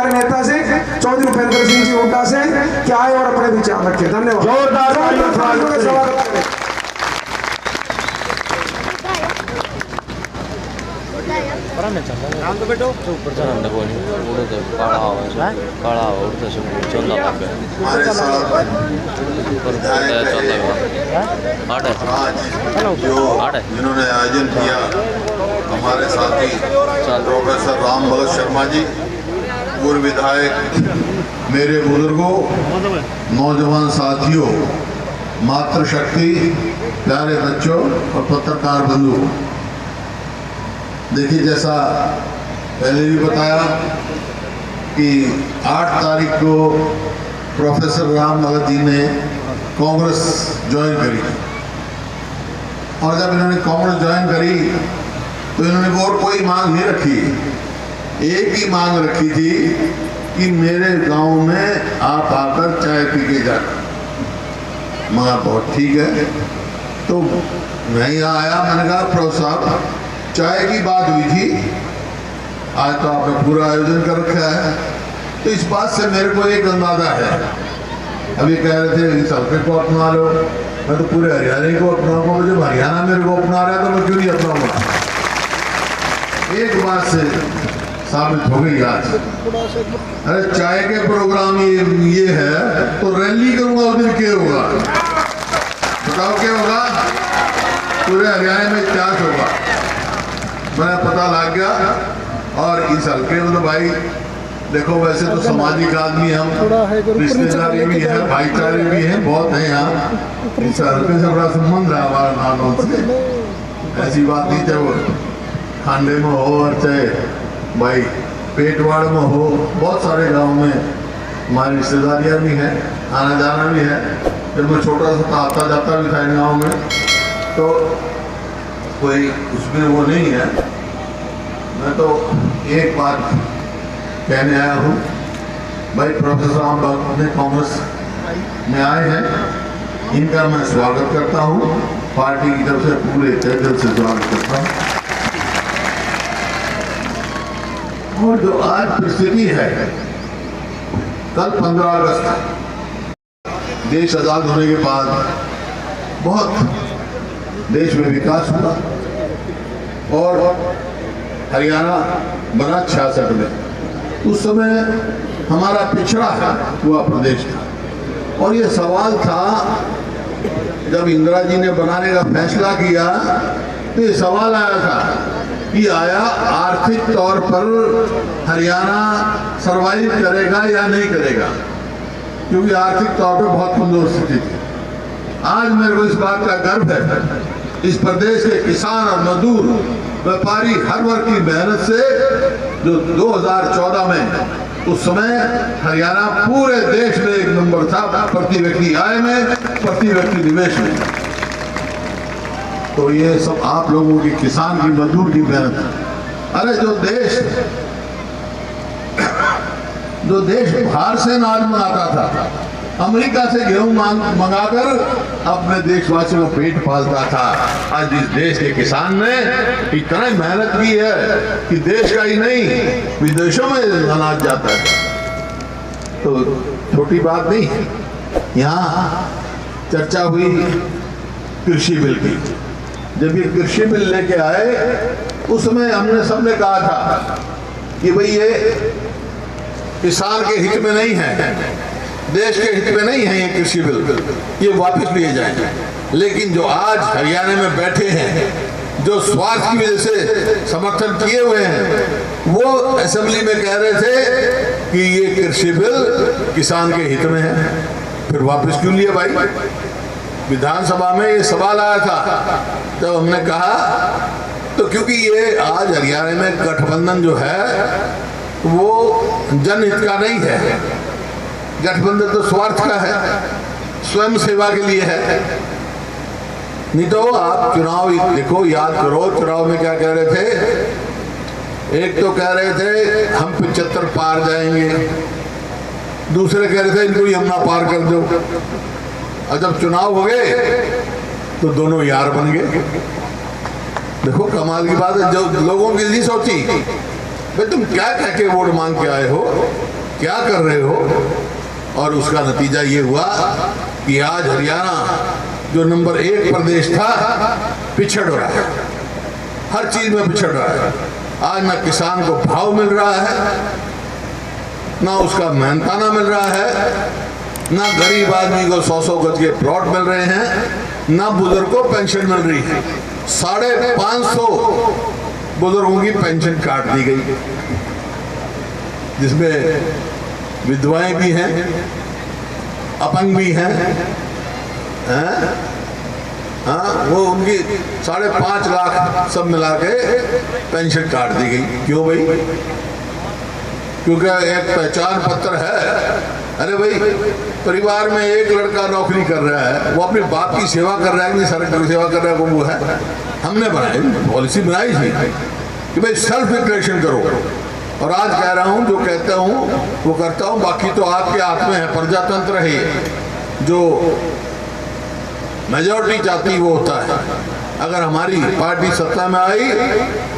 हमारे नेता से चौधरी उपेंद्र सिंह जी हुड्डा से कि आए और अपने विचार रखे। धन्यवाद। जोरदार स्वागत करें। जिन्होंने आयोजन किया हमारे साथी प्रोफेसर राम भगत शर्मा जी, पूर्व विधायक, मेरे बुजुर्गों, नौजवान साथियों, मातृशक्ति, प्यारे बच्चों और पत्रकार बंधु, देखिए जैसा पहले भी बताया कि 8 तारीख को प्रोफेसर राम भगत जी ने कांग्रेस ज्वाइन करी और जब इन्होंने कांग्रेस ज्वाइन करी तो इन्होंने और कोई मांग नहीं रखी, एक ही मांग रखी थी कि मेरे गांव में आप आकर चाय पी के जाना। मगर बहुत ठीक है, तो मैं यहाँ आया, मैंने कहा प्रोफेसर साहब चाय की बात हुई थी, आज तो आपने पूरा आयोजन कर रखा है, तो इस बात से मेरे को एक अंदाजा है। अभी कह रहे थे इस हल्के को अपना लो, मैं तो पूरे हरियाणा को अपनाऊंगा, मुझे हरियाणा मेरे को अपना रहा है तो मैं क्यों नहीं अपनाऊंगा। एक बात से साबित हो गई आज। अरे चाय के प्रोग्राम ये है तो रैली करूंगा उस दिन क्या होगा, बताओ क्या होगा, पूरे हरियाणा में इतिहास होगा। मैंने पता लग गया। और इस हल्के में तो भाई देखो वैसे तो सामाजिक आदमी हम, रिश्तेदारी भी है, भाईचारे भी है, बहुत है यहाँ। इस हल्के से बड़ा संबंध है हमारा नानों से। ऐसी बात नहीं, चाहे वो खांडे में हो और चाहे भाई पेटवाड़ में हो, बहुत सारे गांव में हमारी रिश्तेदारियाँ भी हैं, आना जाना भी है। जब मैं छोटा सा था आता जाता भी था इन गाँव में, तो कोई उसमें वो नहीं है। मैं तो एक बात कहने आया हूँ, भाई प्रोफेसर राम भगत ने कांग्रेस में आए हैं, इनका मैं स्वागत करता हूँ, पार्टी की तरफ से पूरे दिल से स्वागत करता हूँ। और जो आज परिस्थिति है, कल 15 अगस्त देश आजाद होने के बाद बहुत देश में विकास हुआ और हरियाणा बना 66 में। उस समय हमारा पिछड़ा हुआ प्रदेश था और ये सवाल था, जब इंदिरा जी ने बनाने का फैसला किया तो ये सवाल आया था कि आया आर्थिक तौर पर हरियाणा सरवाइव करेगा या नहीं करेगा, क्योंकि आर्थिक तौर पर बहुत कमजोर स्थिति थी। आज मेरे को इस बात का गर्व है, इस प्रदेश के किसान और मजदूर व्यापारी हर वर्ग की मेहनत से जो 2014 में उस समय हरियाणा पूरे देश में 1 नंबर था, प्रति व्यक्ति आय में, प्रति व्यक्ति निवेश में। तो ये सब आप लोगों की, किसान की, मजदूर की मेहनत है। अरे जो देश बाहर से अनाज मंगाता था, अमेरिका से गेहूं मंगाकर अपने देशवासियों का पेट पालता था, आज इस देश के किसान ने इतना मेहनत की है कि देश का ही नहीं विदेशों में अनाज जाता है। तो छोटी बात नहीं है। यहाँ चर्चा हुई कृषि बिल की। जब ये कृषि बिल लेके आए उस समय हमने सबने कहा था कि भाई ये किसान के हित में नहीं है, देश के हित में नहीं है ये कृषि बिल, ये वापस लिए जाएंगे। लेकिन जो आज हरियाणा में बैठे हैं, जो स्वार्थ की वजह से समर्थन किए हुए हैं, वो असेंबली में कह रहे थे कि ये कृषि बिल किसान के हित में है, फिर वापस क्यों लिए भाई? विधानसभा में ये सवाल आया था, तो हमने कहा तो क्योंकि ये आज हरियाणा में गठबंधन जो है वो जनहित का नहीं है, गठबंधन तो स्वार्थ का है, स्वयं सेवा के लिए है। नहीं तो आप चुनाव देखो, याद करो चुनाव में क्या कह रहे थे। एक तो कह रहे थे हम 75 पार जाएंगे, दूसरे कह रहे थे इनको यमुना पार कर दो। और जब चुनाव हो गए तो दोनों यार बन गए। देखो कमाल की बात है, जो लोगों की नहीं सोची भाई तुम क्या कह के वोट मांग के आए हो, क्या कर रहे हो? और उसका नतीजा ये हुआ कि आज हरियाणा जो नंबर 1 प्रदेश था पिछड़ रहा है, हर चीज में पिछड़ रहा है। आज ना किसान को भाव मिल रहा है, ना उसका मेहनताना मिल रहा है, ना गरीब आदमी को 100-100 गज के प्लॉट मिल रहे हैं, ना बुजुर्ग को पेंशन मिल रही है। 550 बुजुर्गों की पेंशन काट दी गई, जिसमें विधवाएं भी हैं, अपंग भी हैं, हाँ, वो उनकी 5.5 लाख सब मिला के पेंशन काट दी गई। क्यों भाई? क्योंकि एक पहचान पत्र है। अरे भाई, परिवार में एक लड़का नौकरी कर रहा है, वो अपने बाप की सेवा कर रहा है कि सरकार की सेवा कर रहा है, वो है। हमने बनाई पॉलिसी बनाई थी कि भाई सेल्फ डिक्लेरेशन करो, और आज कह रहा हूँ, जो कहता हूँ वो करता हूँ। बाकी तो आपके हाथ में है, प्रजातंत्र है, जो मेजॉरिटी चाहती वो होता है। अगर हमारी पार्टी सत्ता में आई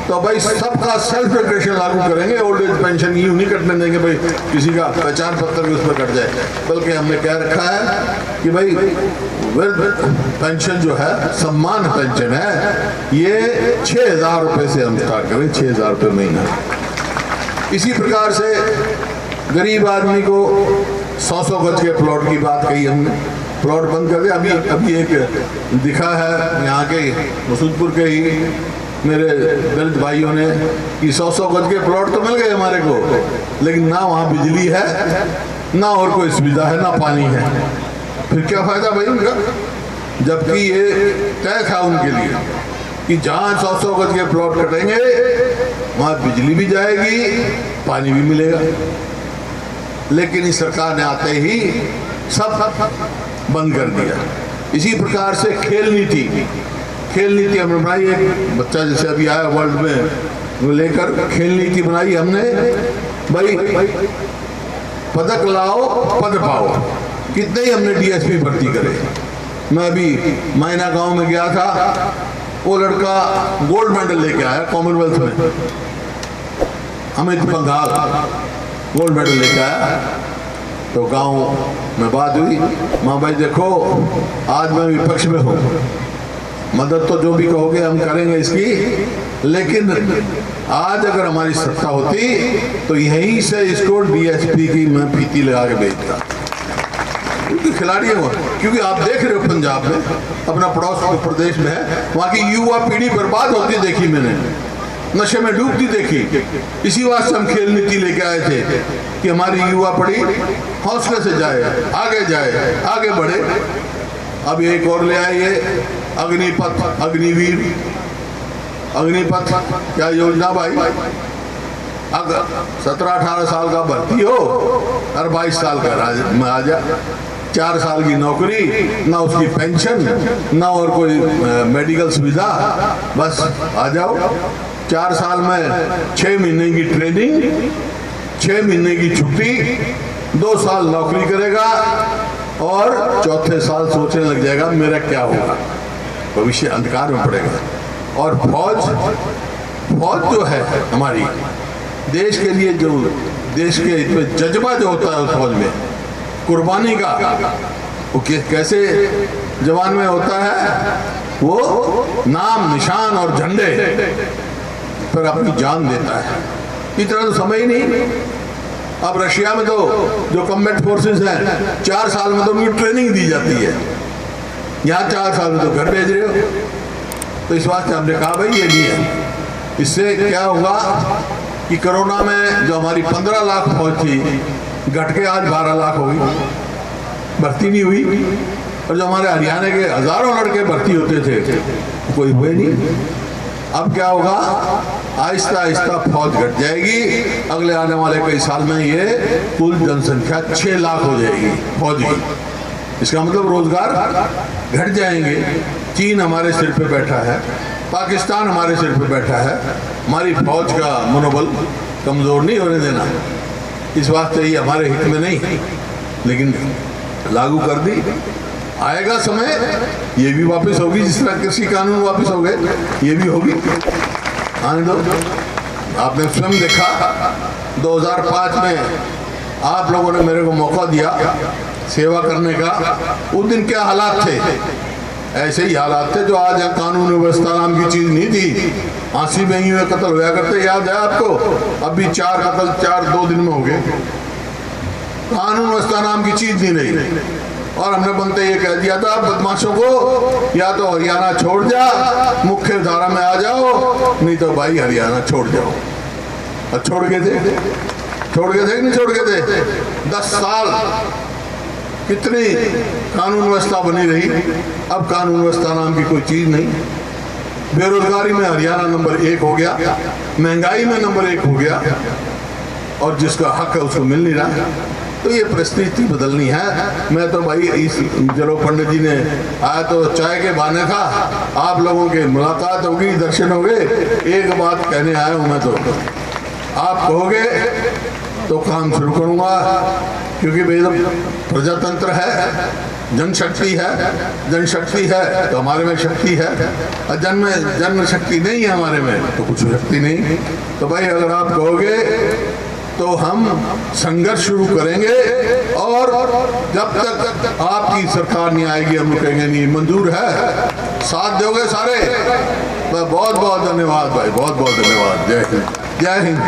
तो भाई सबका सेल्फ डिक्लेरेशन लागू करेंगे। ओल्ड एज पेंशन यूं नहीं कटने देंगे भाई किसी का पहचान पत्र भी उस पर कट जाए, बल्कि हमने क्या रखा है कि भाई वृद्ध पेंशन जो है, सम्मान पेंशन है, ये 6,000 रुपये से हम स्टार्ट करें, 6,000 रुपये महीना। इसी प्रकार से गरीब आदमी को 100-100 गज के प्लॉट की बात कही हमने, प्लॉट बंद कर दिया। अभी एक दिखा है यहाँ के मसूदपुर के ही मेरे दलित भाइयों ने कि 100-100 गज के प्लॉट तो मिल गए हमारे को, लेकिन ना वहाँ बिजली है, ना और कोई सुविधा है, ना पानी है। फिर क्या फायदा भाई उनका? जबकि ये तय था उनके लिए कि जहाँ 100-100 गज के प्लॉट कटेंगे वहाँ बिजली भी जाएगी, पानी भी मिलेगा। लेकिन इस सरकार ने आते ही सब बंद कर दिया। इसी प्रकार से खेल नीति हमने बनाई। एक बच्चा जैसे अभी आया वर्ल्ड में, वो लेकर खेल नीति बनाई हमने। भाई पदक लाओ पद पाओ, कितने ही हमने डीएसपी भर्ती करे। मैं अभी मैना गांव में गया था, वो लड़का गोल्ड मेडल लेके आया कॉमनवेल्थ में, अमित पंघाल गोल्ड मेडल लेके आया। तो गांव में बात हुई, माँ भाई देखो आज मैं विपक्ष में हूँ, मदद तो जो भी कहोगे हम करेंगे इसकी, लेकिन आज अगर हमारी सत्ता होती तो यहीं से इसको डीएसपी की मैं फीती लगा के भेजता, क्योंकि खिलाड़ी है वो। क्योंकि आप देख रहे हो पंजाब में, अपना पड़ोस प्रदेश में है, वहाँ की युवा पीढ़ी बर्बाद होती देखी मैंने, नशे में डूबती देखी। इसी वास्ते हम खेल नीति लेके आए थे कि हमारी युवा पीढ़ी हौसले से जाए, आगे बढ़े। अब एक और ले आए ये अग्निपथ, अग्निपथ क्या योजना भाई? अगर 17-18 साल का भर्ती हो और 22 साल का आ जा, 4 साल की नौकरी, ना उसकी पेंशन, ना और कोई मेडिकल सुविधा, बस आ जाओ। 4 साल में 6 महीने की ट्रेनिंग, 6 महीने की छुट्टी, 2 साल नौकरी करेगा और चौथे साल सोचने लग जाएगा मेरा क्या होगा, भविष्य अंधकार में पड़ेगा। और फौज जो है हमारी देश के लिए, जो देश के जज्बा जो होता है उस फौज में कुर्बानी का, वो कैसे जवान में होता है, वो नाम निशान और झंडे पर अपनी जान देता है। इतना तो समय ही नहीं। अब रशिया में तो जो कम्बैट फोर्सेस हैं 4 साल में तो उनकी ट्रेनिंग दी जाती है, यहाँ 4 साल में तो घर भेज रहे हो। तो इस वास्ते हमने कहा भाई ये नहीं है। इससे क्या होगा कि कोरोना में जो हमारी 15 लाख फौज थी घट के आज 12 लाख हो गई, भर्ती नहीं हुई। और जो हमारे हरियाणा के हजारों लड़के भर्ती होते थे कोई हुए नहीं। अब क्या होगा, आहिस्ता आहिस्ता फौज घट जाएगी। अगले आने वाले कई साल में ये कुल जनसंख्या 6 लाख हो जाएगी फौज की। इसका मतलब रोजगार घट जाएंगे। चीन हमारे सिर पे बैठा है, पाकिस्तान हमारे सिर पे बैठा है, हमारी फौज का मनोबल कमजोर नहीं होने देना। इस वास्ते ये हमारे हित में नहीं, लेकिन लागू कर दी। आएगा समय ये भी वापस होगी, जिस तरह कृषि कानून वापस हो गए ये भी होगी, आने दो। आपने फिल्म देखा 2005 में आप लोगों ने मेरे को मौका दिया सेवा करने का। उस दिन क्या हालात थे, ऐसे ही हालात थे जो आज कानून व्यवस्था नाम की चीज नहीं थी। फांसी में ही हुए कत्ल हुआ करते, याद है आपको? अभी 4 कत्ल 2 दिन में हो गए। कानून व्यवस्था नाम की चीज नहीं रही। और हमने बनते ये कह दिया था बदमाशों को, या तो हरियाणा छोड़ जा, मुख्य धारा में आ जाओ, नहीं तो भाई हरियाणा छोड़ जाओ। और छोड़ गए थे कि नहीं छोड़ गए थे? 10 साल कितनी कानून व्यवस्था बनी रही। अब कानून व्यवस्था नाम की कोई चीज नहीं। बेरोजगारी में हरियाणा नंबर 1 हो गया, महंगाई में नंबर 1 हो गया, और जिसका हक है उसको मिल नहीं रहा। तो ये परिस्थिति बदलनी है। मैं तो भाई इस चलो पंडित जी ने आया तो चाय के बहाने था, आप लोगों के मुलाकात होगी, दर्शन हो गए। एक बात कहने आया हूँ मैं, तो आप कहोगे तो काम शुरू करूँगा, क्योंकि भाई प्रजातंत्र है, जनशक्ति है तो हमारे में शक्ति है, और जन्म शक्ति नहीं है हमारे में तो कुछ शक्ति नहीं। तो भाई अगर आप कहोगे तो हम संघर्ष शुरू करेंगे, और जब तक आपकी सरकार नहीं आएगी हम कहेंगे नहीं। मंजूर है? साथ दोगे सारे? बहुत बहुत धन्यवाद भाई, बहुत बहुत धन्यवाद। जय हिंद, जय हिंद।